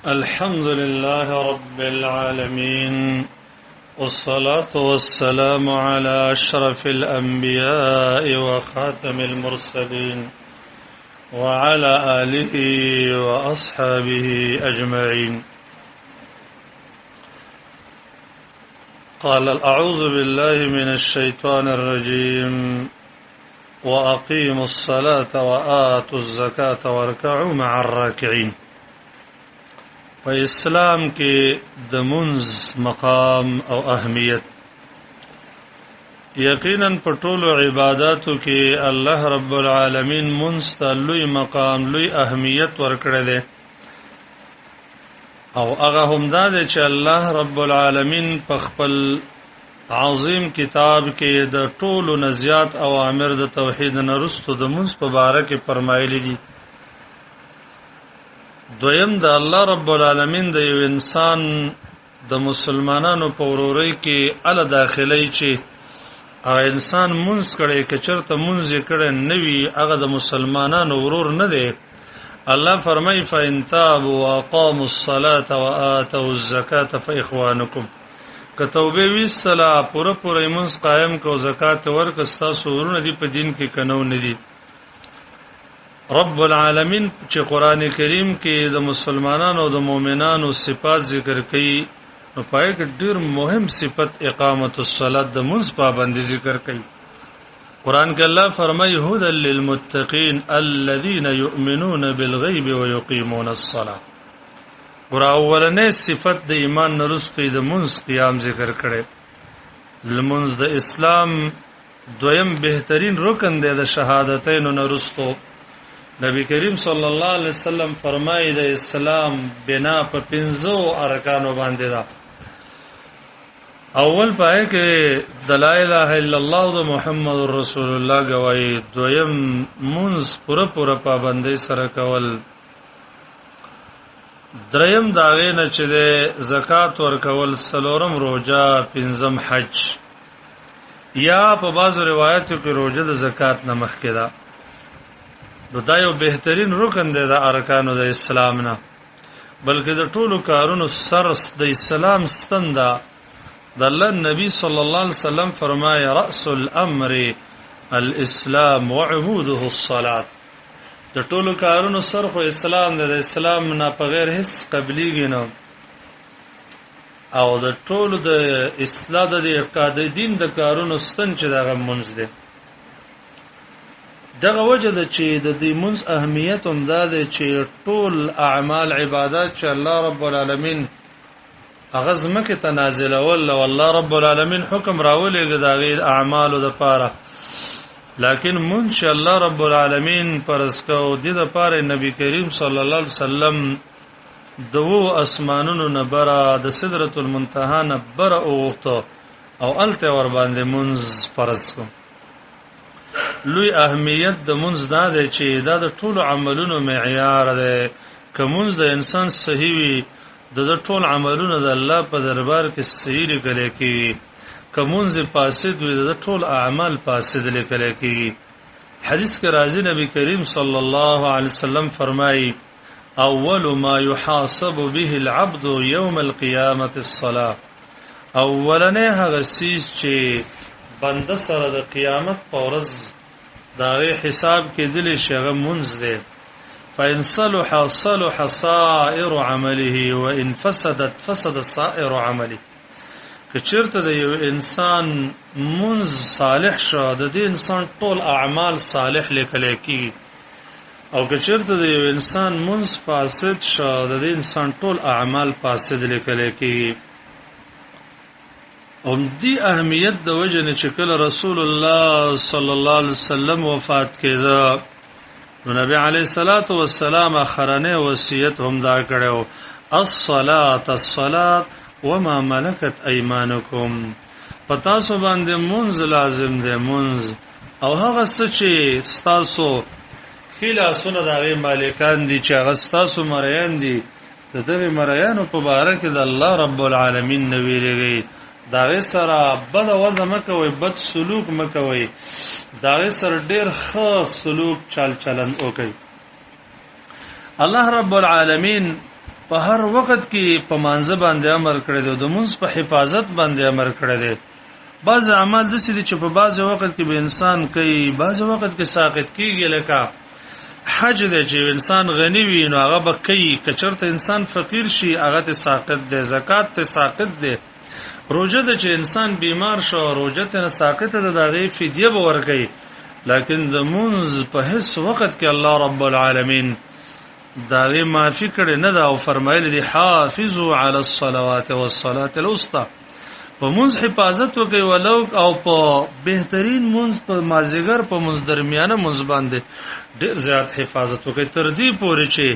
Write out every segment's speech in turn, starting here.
الحمد لله رب العالمين، والصلاة والسلام على أشرف الأنبياء وخاتم المرسلين وعلى آله وأصحابه أجمعين. قال أعوذ بالله من الشيطان الرجيم وأقيموا الصلاة وآتوا الزكاة واركعوا مع الراكعين. په اسلام کې د منځ مقام او اهمیت یقینا په ټولو عبادتو کې الله رب العالمین منځ ته لوی مقام لوی اهمیت ورکړی دی او هغه همدا دی چې الله رب العالمین په خپل عظیم کتاب کې د ټولو نزیات اوامر د توحید نه رستو د منځ په باره کې فرمایلي دي. دویم د الله رب العالمین د یو انسان د مسلمانانو په ورورۍ کې ال داخلي چې هغه انسان منځ کړي کچرته منځ کړي نوي هغه د مسلمانانو ورور نه دی. الله فرمای فإن تابوا وأقاموا الصلاة وآتوا الزكاة فإخوانكم. که توبه ویستله پوره منځ قائم کو زکات ورک ستاسو ورونه دي په دین کې کنو نه دي. رب العالمین چې قران کریم کې د مسلمانانو او د مؤمنانو صفات ذکر کړي نو پای کې ډېر مهم صفت اقامت الصلاة د منځ پابندي ذکر کړي. قران کې الله فرمایي هدى للمتقين الذين يؤمنون بالغيب ويقيمون الصلاة. ګور اولنې صفت د ایمان نرسته د منځ قیام ذکر کړي. لمنځ د اسلام دویم بهترین رکن دی د شهادتین نرسته. نبی کریم صلی الله علیه وسلم فرمایي د اسلام بنا په 5 ارکانو باندې ده. اول پای کې د لا اله الا الله او محمد رسول الله گواہی، دویم منځ پوره پابندۍ سره کول، دریم داغه نه چې د زکات ورکول، څلورم روزه، پنځم حج. یا په بعضو روایتو کې روزه د زکات نه مخکې ده. نو دا یو بهترین رکن دی د ارکانو د اسلام نه، بلکې د ټولو کارونو سر د اسلام ستن ده. د الله نبی صلی الله علیه وسلم فرمایي رأس الامر الاسلام وعموده الصلاة. د ټولو کارونو سر خو اسلام دی، د اسلام نه په غیر هیڅ قبلیږي نه، او د ټولو د اصلاح د دین د کارونو ستن چې دغه منځ دی. دغه وجه ده چې د دې منځ اهمیت هم دا ده چې ټول اعمال عبادت چې الله رب العالمین هغه زمکه ته نازلول او الله رب العالمین حکم راولېږي د هغې اعمالو دپاره، لیکن منځ چې الله رب العالمین فرض کو دې دپاره نبی کریم صلی الله علیه وسلم د اسمانونو نه بره د سدرة المنتهی نه بره اوغوښته او هلته ورباندې منځ فرض کو. لوی اهمیت د منځ دا دی چې دا د ټولو عملونو معیار دی. که منځ د انسان صحیح وي د ټول عملونو د الله په دربار کې صحیح لیکل کېږي، که منځ فاسد وي د ټول اعمال فاسد لیکل کېږي. حدیث کې راځي نبی کریم صلی الله علیه وسلم فرمایي اول ما يحاسب به العبد يوم القيامة الصلاة. اولنې هغه څیز چې بنده سره د قیامت په ورځ داغه حساب کې دلی شغه منځ دی. فإن صلح صلح سائر عمله وإن فسدت فسد سائر عمله. که چیرته د یو انسان منځ صالح شو د دې انسان ټول اعمال صالح لیکل کېږي، او که چیرته د یو انسان منځ فاسد شو د دې انسان ټول اعمال فاسد لیکل کېږي. دی اهمیت د وجه نه چې کله رسول الله صلی الله علیه وسلم وفات کېده نو نبی علیه الصلاۃ والسلام اخرنه وصیت هم دا کړو الصلاة وما ملکت ایمانکم. پتا سو باندې منځ لازم دی، منځ او هغه څه چې ستاسو خلاسونه دغه مالکان دي چې هغه ستاسو مریان دي د دغه مریانو په باره کې د الله رب العالمین نو ویلي داغه سره بد وځه مکوي، بد سلوک مکوي، داغه سره ډیر خاص سلوک چل چلن وکي. الله رب العالمین په هر وخت کې په مانځ باندې امر کړی دی، د مونږ په حفاظت باندې امر کړی دی. بعض اعمال داسې دي چې په بعض وخت کې به انسان کوي، بعض وخت کې ساقط کیږي، لکه حج دی چې انسان غنی وي نو هغه به کوي، کچرته انسان فقیر شي هغه ته ساقط دی، زکات ته ساقط دی. روزه د چې انسان بیمار شو روزه ته ساقط ده، دغه فدیه به ورکړي. لیکن د مونږ په هیڅ وخت کې الله رب العالمین داغه معافی کړي نه دا، او فرمایلی دي حافظوا علی الصلوات والصلاه الوسطى، په مونږ حفاظت وکړي ولو او په بهترین مونږ په مازیګر په مونږ درمیانه مونږ باندې ډیر زیات حفاظت وکړي، تر دې پورې چې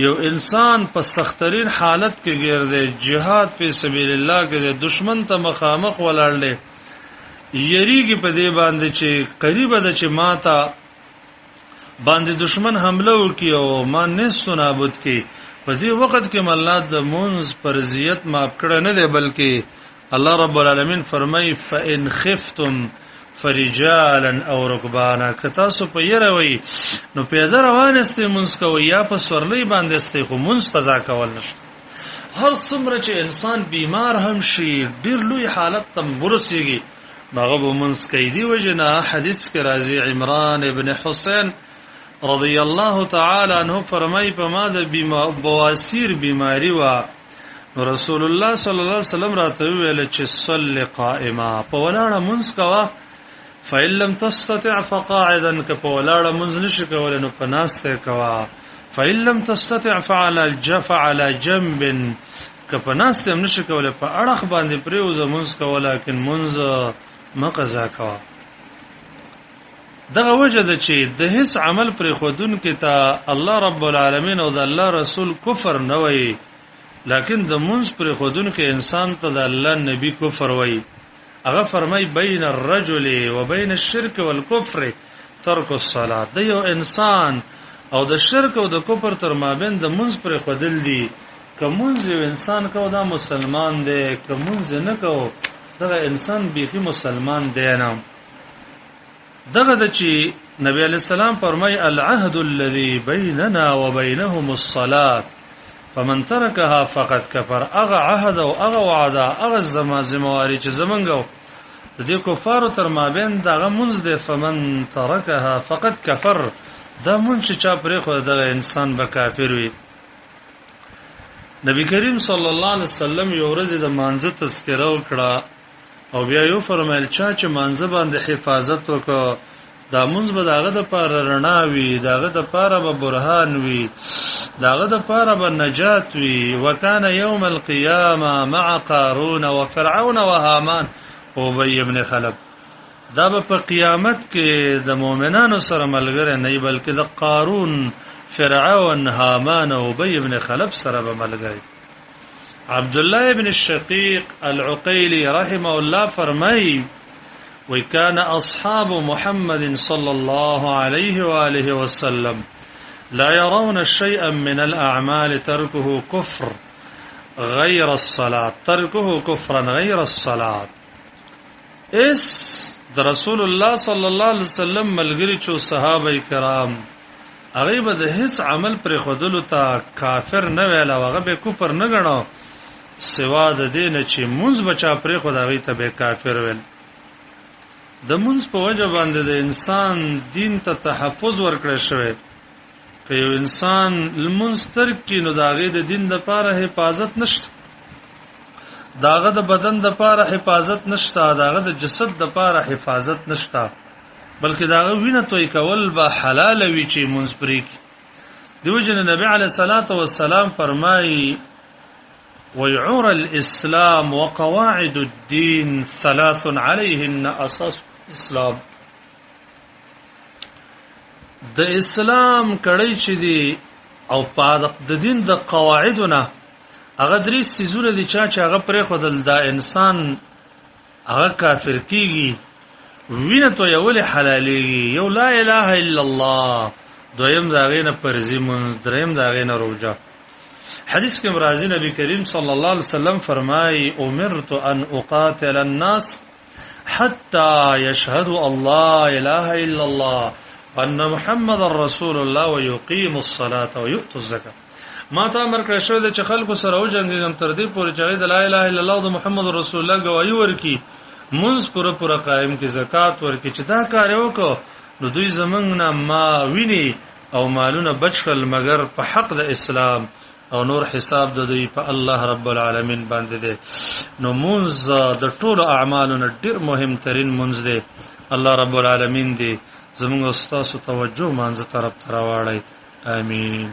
یو انسان په سخترین حالت کې ګرځي، jihad فی سبیل الله کې د دشمن ته مخامخ ولاړ دی، یریږي په دې باندې چې قریب ده چې ماته باندې دشمن حمله وکي او ما نسو نابود کی، په دې وخت کې الله د مونږ فرضیت معاف کړه نه دی، بلکې الله رب العالمین فرمای فإن خفتم فرجالا او ركبانا، که تاسو په یره وي نو پیاده روان استئ مونږ کوي یا په سورلۍ باندې استئ، خو مونږ قضا کول نشته. هر څومره چې انسان بیمار هم شي ډیر لوی حالت ته ورسیږي هغه به مونږ کوي. دی وجنه حدیث کې راځي عمران ابن حسین رضی الله تعالی عنہ فرمای په ما د بواسیر بیماری وا رسول الله صلی الله علیه وسلم راته ویل چې صلی قائما، په ولاړه مونږ کوا، فإن لم تستطع فقاعدا، که په ولاړه مونږ نشي کولای نو په ناسته کوا، فإن لم تستطع فعلى جنب، که په ناسته هم نشي کولای په اړخ باندې پریوزه مونږ کولا، لیکن مونږ مقضا کوا. دغه وجه ده چې د هیڅ عمل پر خودون کې ته الله رب العالمین او د الله رسول کفر نه وایي، لیکن د منځ پر خودون کې انسان ته د الله نبی کفر وایي. هغه فرمای بین الرجل و بین الشرك والكفر ترک الصلاه، د یو انسان او د شرک او د کفر تر مابین د منځ پر خودل دي. که منځ یو انسان کو دا مسلمان دی، که منځ نه کو دغه انسان بیخي مسلمان دی نه. دغه د چې نبی علی السلام فرمای العهد الذي بيننا وبينهم الصلاه فمن تركها فقد كفر، اغه عهد او اغه وعده اغه زمواري چې زمنګو د دې کفارو تر مابین دغه منځ دی، فمن تركها فقد كفر، دا مونږ چې چا پرې خو دغه انسان به کافر وي. نبی کریم صلی الله علیه وسلم یو ورځ د مانځه تذکره وکړه او بیا یو فرمایل چې مانځه باندې حفاظت وکړه دا مونږ به داغه د پاره رڼا وي، داغه د پاره به برهان وي، داغه د پاره به نجات وي. وکانه یوم القیامه مع قارون وفرعون وهامان وابی ابن خلف، دا به په قیامت کې د مؤمنانو سره ملګری نه بلکې د قارون، فرعون، هامان او ابی ابن خلف سره به ملګری. عبد الله ابن الشقيق العقيلي رحمه الله فرمای وكان أصحاب محمد صلى الله عليه وآله وسلم لا يرون شيئا من الأعمال تركه كفر غير الصلاة، تركه كفرا غير الصلاة. د رسول الله صلی الله علیه وسلم ملګری چې صحابه کرام هغه به د هیڅ عمل پر خودلو ته کافر نه ویل او هغه به کفر نه غنو سوا د دین چې مونږ بچا پر خدای ته به کافر ویل. د مونږ په وجه باندې د انسان دین ته تحفظ ورکړی شوی، که یو انسان لمونځ ترک کړي نو د هغې د دین دپاره حفاظت نشته، د هغه د بدن دپاره حفاظت نشته، د هغه د جسد دپاره حفاظت نشته، بلکې د هغه وینه توی کول به حلاله وي چې مونځ پرې کړي. د وجه نه نبي علیه الصلاة والسلام فرمایي ويعور الإسلام وقواعد الدين ثلاث عليهن أساس الإسلام. د اسلام کړي چې دی او پادق د دین د قواعدونه هغه درې سيزونه دي چې هغه پرې خدل دا انسان هغه کافر کیږي، وینه تو یو له حلالي، یو لا اله الا الله، دویم دا غینه پرزی مون، دریم دا غینه روزه. حدیث کې مرازی نبی کریم صلی الله علیه وسلم فرمای امرت ان اقاتل الناس حتى يشهدوا الله اله الا الله وان محمد رسول الله ويقيم الصلاه ويؤتوا الزكاه. ما ته امر کړی شو چې خلکو سره وجنګم تر دې پورې چې د لا اله الا الله او محمد رسول الله گواہی ورکي منځ پوره قائم کی زکات ورکي چې دا کار وکړو نو دوی زمنګ نه ما ویني او مالونه بچل مگر په حق د اسلام او نور حساب د دوی په الله رب العالمین باندې دی نو منځ د ټولو اعمالونو ډیر مهم ترين منځ دی الله رب العالمین دی زموږ استاد توجه مانځ طرف تراوړی امين.